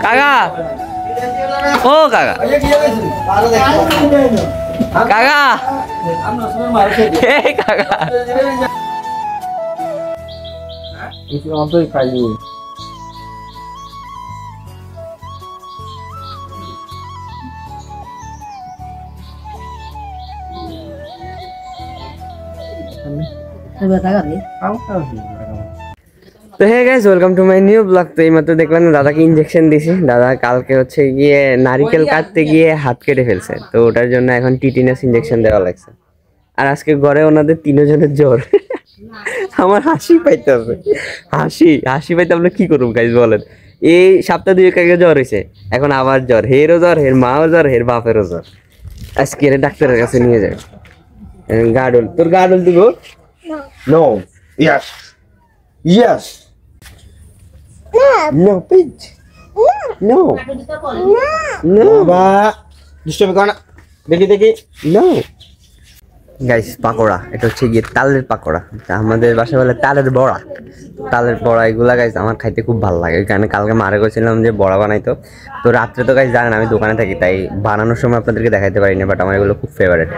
কাকা ও কাকা কাকা এই কাকা কিছু অন্তই খাইনি তো hey guys welcome to my new vlog. তো এইমাত্র দেখলাম দাদাকে ইনজেকশন দিছি। দাদা কালকে হচ্ছে গিয়ে নারকেল কাটতে গিয়ে হাত কেটে ফেলছে, তো ওটার জন্য এখন টিটিনাস ইনজেকশন দেওয়া লাগছে। আর আজকে ঘরে ওনাদের তিনজনের জ্বর। আমার হাসি পাইতেছে, হাসি পাইতে আমরা কি করবো গাইস বলেন। এই সপ্তাহ দুয়েক আগে জ্বর হয়েছে, এখন আবার জ্বর, হেরও জ্বর, হের মাও জ্বর, হের বাপেরও জ্বর। আজকে ডাক্তারের কাছে নিয়ে যায়। গাডল, তোর গাডল দিব? No yes yes No, bitch. No. No. বাবা ডিস্টার্ব কর না দেখি No. গাইস পাকোড়া, এটা হচ্ছে গিয়ে তালের পাকোড়া। আমাদের বাসায় বলে তালের বড়া। তালের বড়া এগুলা গাইস আমার খাইতে খুব ভালো লাগে, কারণ কালকে মারে গেছিলাম যে বড়া বানাইতো। তো রাত্রে তো গাইস জানেন আমি দোকানে থাকি, তাই বানানোর সময় আপনাদেরকে দেখাইতে পারি না, বাট আমার এগুলো খুব ফেভারিট।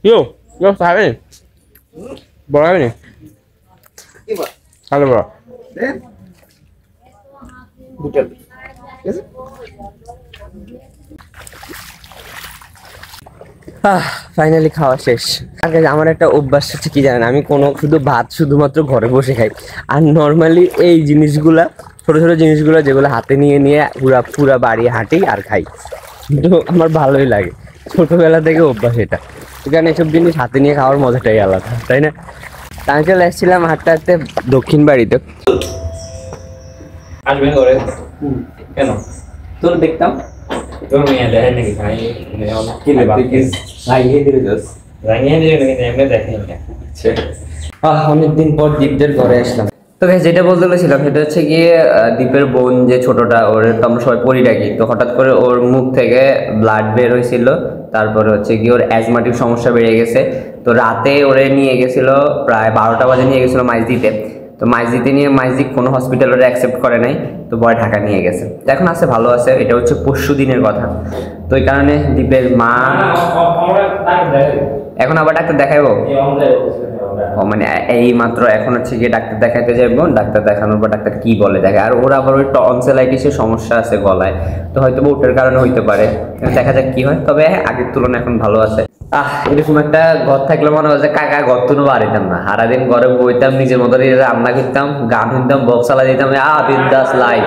ইয়ো খাবে বড় হবে না তাহলে বড় ফাইনালি খাওয়া শেষ। আর guys, আমার একটা অভ্যাস হচ্ছে কি জানেন, আমি কোনো শুধু ভাত শুধুমাত্র ঘরে বসে খাই। আর নর্মালি এই জিনিসগুলা ছোট ছোট জিনিসগুলো যেগুলো হাতে নিয়ে নিয়ে পুরা বাড়ি হাঁটি আর খাই, কিন্তু আমার ভালোই লাগে। ছোটবেলা থেকে অভ্যাস এটা, কারণ এইসব জিনিস হাতে নিয়ে খাওয়ার মজাটাই আলাদা, তাই না? আমি চলে এসেছিলাম হাঁটতে হাঁটতে দক্ষিণ বাড়িতে। আসবেন করে কেন তোর দেখতাম তোর মেয়ে দেখেন নাকি ভাই কিনে লাগিয়ে দিলে দোষ। রাঙিয়ে দিয়ে নাকি এমনি দেখেন না অনেকদিন পর দীপদের ঘরে আসলাম। তো যেটা বলতে গেছিলাম সেটা হচ্ছে গিয়ে দীপের বোন যে ছোটটা, ওর তো আমরা সবাই পড়ি ডাকি। তো হঠাৎ করে ওর মুখ থেকে ব্লাড বের হয়েছিল, তারপরে হচ্ছে গিয়ে ওর অ্যাজমাটিক সমস্যা বেড়ে গেছে। তো রাতে ওরে নিয়ে গেছিল, প্রায় 12টা বাজে নিয়ে গেছিলো মাইজদিতে। তো মাইজদিতে নিয়ে মাইজদিক কোনো হসপিটাল ওরা অ্যাকসেপ্ট করে নাই, তো পরে ঢাকা নিয়ে গেছে। তো এখন আছে, ভালো আছে। এটা হচ্ছে পরশু দিনের কথা। তো এই কারণে দীপের মা এখন আবার ডাক্তার দেখাইবো। মানে এই মাত্র এখন হচ্ছে গিয়ে ডাক্তার দেখাইতে যাবো। ডাক্তার দেখানোর পর ডাক্তার কি বলে দেখে। আর ওর আবার ওই টনসিলাইটিসের সমস্যা আছে গলায়, তো হয়তো ওটার কারণে হইতে পারে, দেখা যাক কি হয়। তবে আগের তুলনায় এখন ভালো আছে। এরকম একটা ঘর থাকলে মনে হয় যে কাকা ঘর তুলো বাড়িতাম না, সারাদিন ঘরে বইতাম, নিজের মতো রান্না করতাম, গান শুনতাম, বক্স চালা দিতাম, বিন্দাস লাইফ।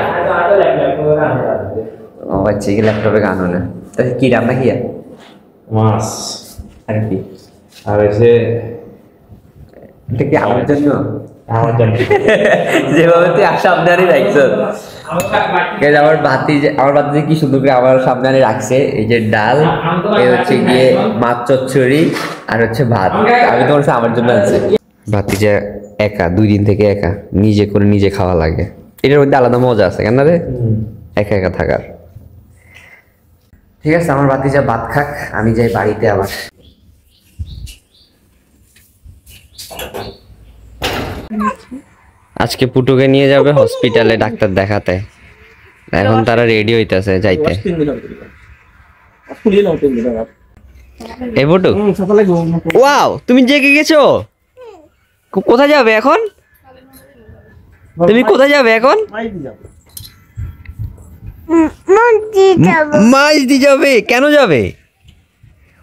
ও আচ্ছা, ল্যাপটপে গান হলে কি রান্না কি মাছ আর কি? আর এসে এটা কি আমার জন্য? আমার জন্য যেভাবে তুই সামনে আনি রাখছ, আমার বাতি কি সুন্দর করে আমার সামনে আনি রাখছে। এই যে ডাল, এই হচ্ছে গিয়ে মাছ চচ্চড়ি, আর হচ্ছে ভাত। আমি তোমার আমার জন্য আছে। ভাতিজা একা, 2 দিন থেকে একা, নিজে করে নিজে খাওয়া লাগে। এটার মধ্যে আলাদা মজা আছে কেন রে, একা একা থাকার। ঠিক আছে, আমার ভাতিজা ভাত খাক, আমি যাই বাড়িতে। আবার আজকে পুটুকে নিয়ে যাবে হসপিটালে ডাক্তার দেখাতে। এখন তারা রেডি হইতাছে যাইতে। এই পুটু, ওয়াও, তুমি জেগে গেছো। কোথায় যাবে এখন? তুমি কোথায় যাবে এখন? মাছ দিয়ে যাবে? কেন যাবে?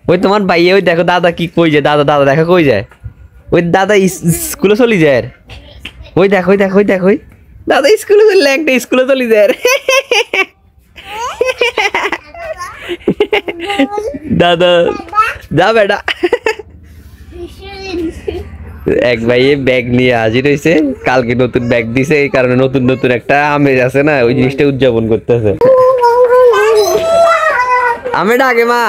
ওই তোমার ভাইয়া, ওই দেখো দাদা কি কই যায়। দাদা দেখা কই যায়? ওই দাদা স্কুলে চলে যায়। ওই দেখো দাদা স্কুলে চললে, একটা স্কুলে চলে যায়। দাদা যা বেটা। এক ভাইয়ে ব্যাগ নিয়ে হাজির হয়েছে, কালকে নতুন ব্যাগ দিছে, এই কারণে নতুন একটা আমেজ আছে না, ওই জিনিসটা উদযাপন করতেছে। আমি ডাকে মা,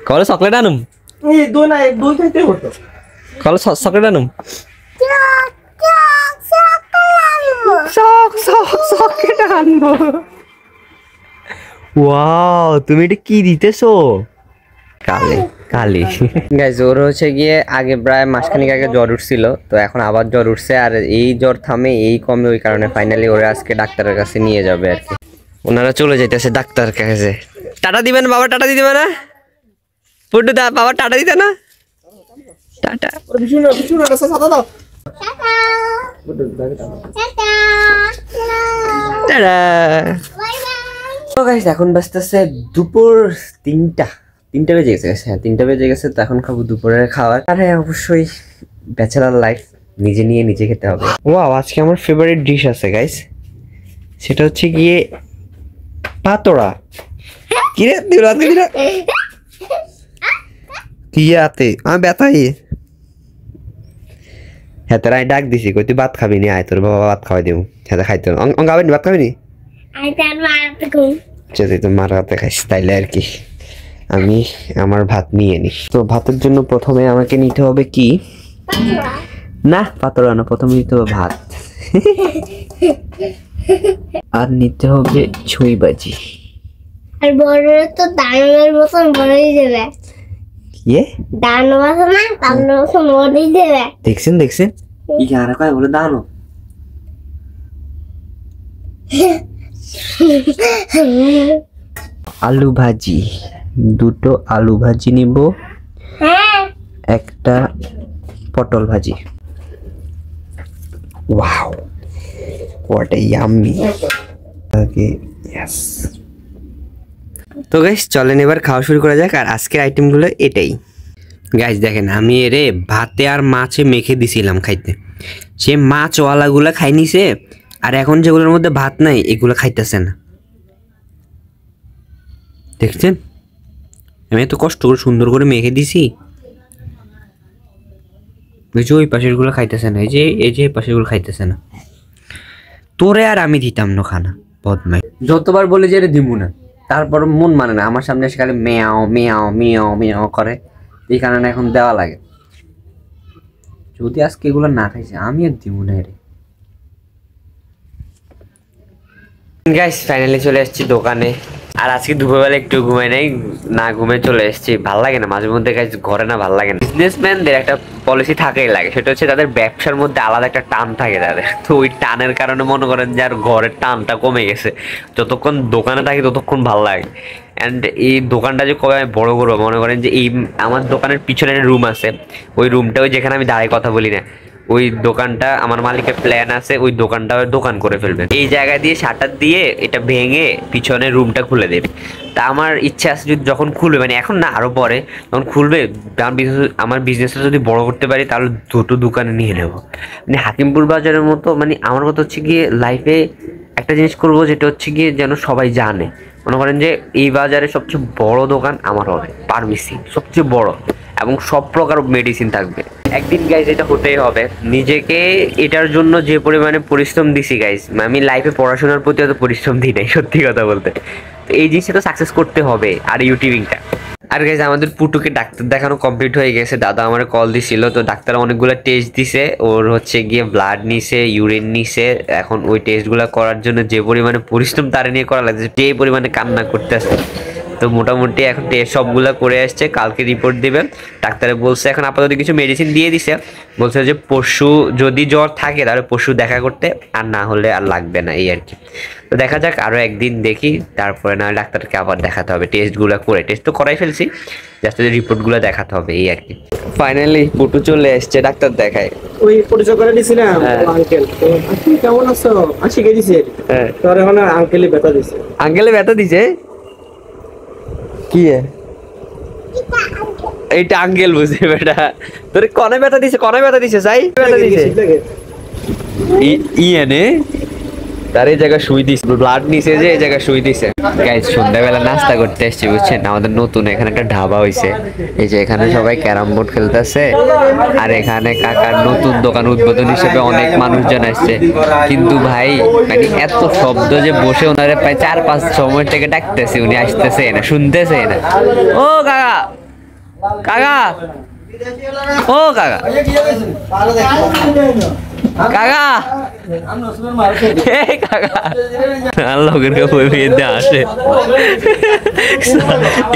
কলে চকলেট আনুম, কলে চকলেট আনুম, চকলেট আনবো। ওয়াও, তুমি এটা কি দিতেছো? কালি কালি গাইজ, ওর হচ্ছে গিয়ে আগে প্রায় মাসখানেক আগে জ্বর উঠছিল, তো এখন আবার জ্বর উঠছে। আর এই জ্বর থামে এই কমে, ওই কারণে ফাইনালি ওরা আজকে ডাক্তারের কাছে নিয়ে যাবে আর কি। ওনারা চলে যাইতেছে ডাক্তার কাছে। টাটা দিবেন বাবা? টাটা দিতে না পুটু দা? বাবা টাটা দিতে না? টাটা। টাটা। তো গাইস, এখন বাজতেছে দুপুর 3টা বেজে গেছে। হ্যাঁ, 3টা বেজে গেছে। তো এখন খাবো দুপুরের খাবার। আর হ্যাঁ, অবশ্যই ব্যাচেলার লাইফ, নিজে নিয়ে নিজে খেতে হবে। ওয়াও, আজকে আমার ফেভারিট ডিশ আছে গাইস, সেটা হচ্ছে গিয়ে পাতোড়া। কি রে তুই রাত গেলি না? কি আতে আমি ব্যথাই। হ্যাঁ, তোরা আমি ডাক দিছি, কই তুই ভাত খাবি নি? আয়, তোর বাবা ভাত খাওয়াই দেবো। হ্যাঁ, খাইতে খাবেনি? ভাত খাবি নি? তুই তো মার হাতে খাইস তাইলে আর কি। আমি আমার ভাত নিয়ে নি। তো ভাতের জন্য প্রথমে আমাকে নিতে হবে কি না, পাতোড়া না, প্রথমে নিতে হবে ভাত। আর নিতে হবে ছুঁই বাজি। আর বড় তো দানের মতন বড়ই দেবে। কি দান মতো না, দানের মতন বড়ই দেবে। দেখছেন কি আর কয় বলে দানো। আলু ভাজি, 2টো আলু ভাজি নিব, হ্যাঁ, একটা পটল ভাজি। Wow, what a yummy. Okay, yes. তো গাইস, চলেন এবার খাওয়া শুরু করা যাক। আর আজকের আইটেমগুলো এটাই গাইস। দেখেন, আমি এরে ভাতে আর মাছে মেখে দিছিলাম খাইতে, সে মাছওয়ালাগুলা খাই নিছে। আর এখন যেগুলোর মধ্যে ভাত নাই এগুলো খাইতেছে না। দেখছেন, আমি এত কষ্ট করে সুন্দর করে মেখে দিছি, ওই পাশের গুলো খাইতেছে না। এই যে পাশের গুলো খাইতেছে না। তোরে আর আমি দিতাম না খানা, বদমাই। যতবার বলে যে দিমু না, তারপর মন মানে না। আমার সামনে এসে খালি মেয়াও মেয়াও মেয়াও মেয়াও করে, এই কারণে এখন দেওয়া লাগে। যদি আজকে এগুলো না খাইছে, আমি আর দিমু না রে। গাইস, ফাইনালি চলে এসেছি দোকানে। আর আজকে দুপুরবেলা একটু ঘুমাই নাই, না ঘুমে চলে এসেছি। ভাল লাগে না মাঝে মধ্যে গাইস, ঘরে না ভাল লাগে না। বিজনেসম্যানদের একটা পলিসি থাকেই লাগে, সেটা হচ্ছে তাদের ব্যবসার মধ্যে আলাদা একটা টান থাকে তাদের। তো ওই টানের কারণে মনে করেন যে আর ঘরের টানটা কমে গেছে। যতক্ষণ দোকানে থাকি ততক্ষণ ভাল লাগে। অ্যান্ড এই দোকানটা যে কবে আমি বড় করবো, মনে করেন যে এই আমার দোকানের পিছনে একটা রুম আছে, ওই রুমটাও যেখানে আমি দাঁড়িয়ে কথা বলি না, ওই দোকানটা আমার মালিকের প্ল্যান আছে, ওই দোকানটা দোকান করে ফেলবে। এই জায়গা দিয়ে শাটার দিয়ে এটা ভেঙে পিছনে রুমটা খুলে দেবে। তা আমার ইচ্ছা আছে, যদি যখন খুলবে, মানে এখন না আরো পরে যখন খুলবে, আমার বিজনেসটা যদি বড় করতে পারি, তাহলে 2টো দোকানে নিয়ে নেবো। মানে হাকিমপুর বাজারের মতো। মানে আমার কথা হচ্ছে গিয়ে লাইফে একটা জিনিস করবো, যেটা হচ্ছে গিয়ে যেন সবাই জানে। মনে করেন যে এই বাজারে সবচেয়ে বড় দোকান আমার হবে, ফার্মেসি সবচেয়ে বড়, এবং সব প্রকার মেডিসিন থাকবে। একদিন গাইজ এটা হতেই হবে। নিজেকে এটার জন্য যে পরিমাণে পরিশ্রম দিছি গাইজ, আমি লাইফে পড়াশোনার প্রতি অত পরিশ্রম দিই নাই, সত্যি কথা বলতে। তো এই জিনিসটা তো সাকসেস করতে হবে, আর ইউটিউবিংটা। আর গাইজ, আমাদের পুটুকে ডাক্তার দেখানো কমপ্লিট হয়ে গেছে। দাদা আমার কল দিছিল, তো ডাক্তার অনেকগুলো টেস্ট দিছে। ওর হচ্ছে গিয়ে ব্লাড নিছে, ইউরিন নিছে। এখন ওই টেস্টগুলো করার জন্য যে পরিমাণে পরিশ্রম তার নিয়ে করা লাগছে, যে পরিমাণে কান্না করতেছে। তো মোটামুটি এখন টেস্ট সবগুলো করে আসছে, কালকে রিপোর্ট দিবে। ডাক্তারে বলছে, এখন আপাতত কিছু মেডিসিন দিয়ে দিছে, বলছে যে পরশু যদি জ্বর থাকে তাহলে পরশু দেখা করতে, আর না হলে আর লাগবে না, এই আর কি। তো দেখা যাক, আরও একদিন দেখি, তারপরে না ডাক্তারকে আবার দেখাতে হবে। টেস্টগুলো করে, টেস্ট তো করাই ফেলছি, জাস্ট রিপোর্টগুলো দেখাতে হবে, এই আর কি। ফাইনালি পুটু চলে এসছে ডাক্তার দেখায়। ওই পরিচয় করে দিছিলাম আঙ্কেল। তুমি কেমন আছো? শিখে দিছে। হ্যাঁ, তোর এখন আঙ্কেলই ব্যথা দিছে। আঙ্কেলে ব্যথা দিছে? কি এইটা আঙ্কেল বুঝে বেটা? তোর কনে ব্যথা দিছে? কনে ব্যথা দিছে? যাই ব্যথা দিছে ইয়েনে তার এই জায়গা শুই দিছে, ব্লাড নিছে, যে এই জায়গা শুই দিছে। গাইস, সন্ধ্যাবেলা নাস্তা করতে এসেছি, বুঝছেন? আমাদের নতুন এখানে একটা ঢাবা হইছে। এই যে এখানে সবাই ক্যারাম বোর্ড খেলতেছে, আর এখানে কাকার নতুন দোকান উদ্বোধন হিসেবে অনেক মানুষজন আসছে। কিন্তু ভাই, মানে এত শব্দ যে বসে ওনারে প্রায় 4-5 সময় থেকে ডাকতেছে, উনি আসতেছে না, শুনতেছে না। ও কাকা, কাকা, ও কাকা, কাকা এই কাকা লোকের কাছে বই দিয়ে আসে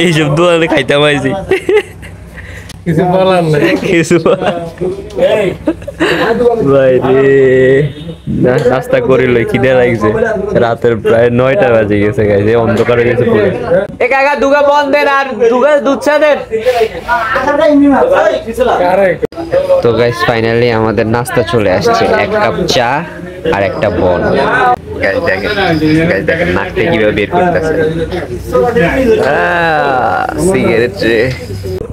এইসব দোকানে খাইতাম আইছি কিছু বলার নাই কিছু ভাই রে নাস্তা করিল খিদে লাগছে রাতের প্রায় 9টা বাজে গেছে গাইছে অন্ধকার হয়ে গেছে পুরো এ কাকা দুগা বন্ধ দেন আর দুগা দুধ চা দেন তো গাইস ফাইনালি আমাদের নাস্তা চলে আসছে 1 কাপ চা আর একটা বল গাইস দেখেন নাকতে কিভাবে বের করতেছে সিগারেট রে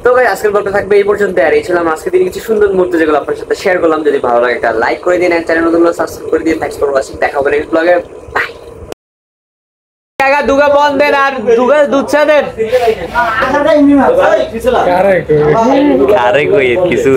তো ভাই আজকের ব্লগটা থাকবে এই পর্যন্ত আর এই ছিলাম আজকে দিন কিছু সুন্দর মুহূর্ত যেগুলো আপনার সাথে শেয়ার করলাম যদি ভালো লাগে একটা লাইক করে দিন আর চ্যানেল নতুন হলে সাবস্ক্রাইব করে দিন থ্যাঙ্কস ফর ওয়াচিং দেখা হবে নেক্সট ব্লগে বাই কাকা দুগা বন্ধ দেন আর দুগা দুধ চা দেন আরে কই কিছু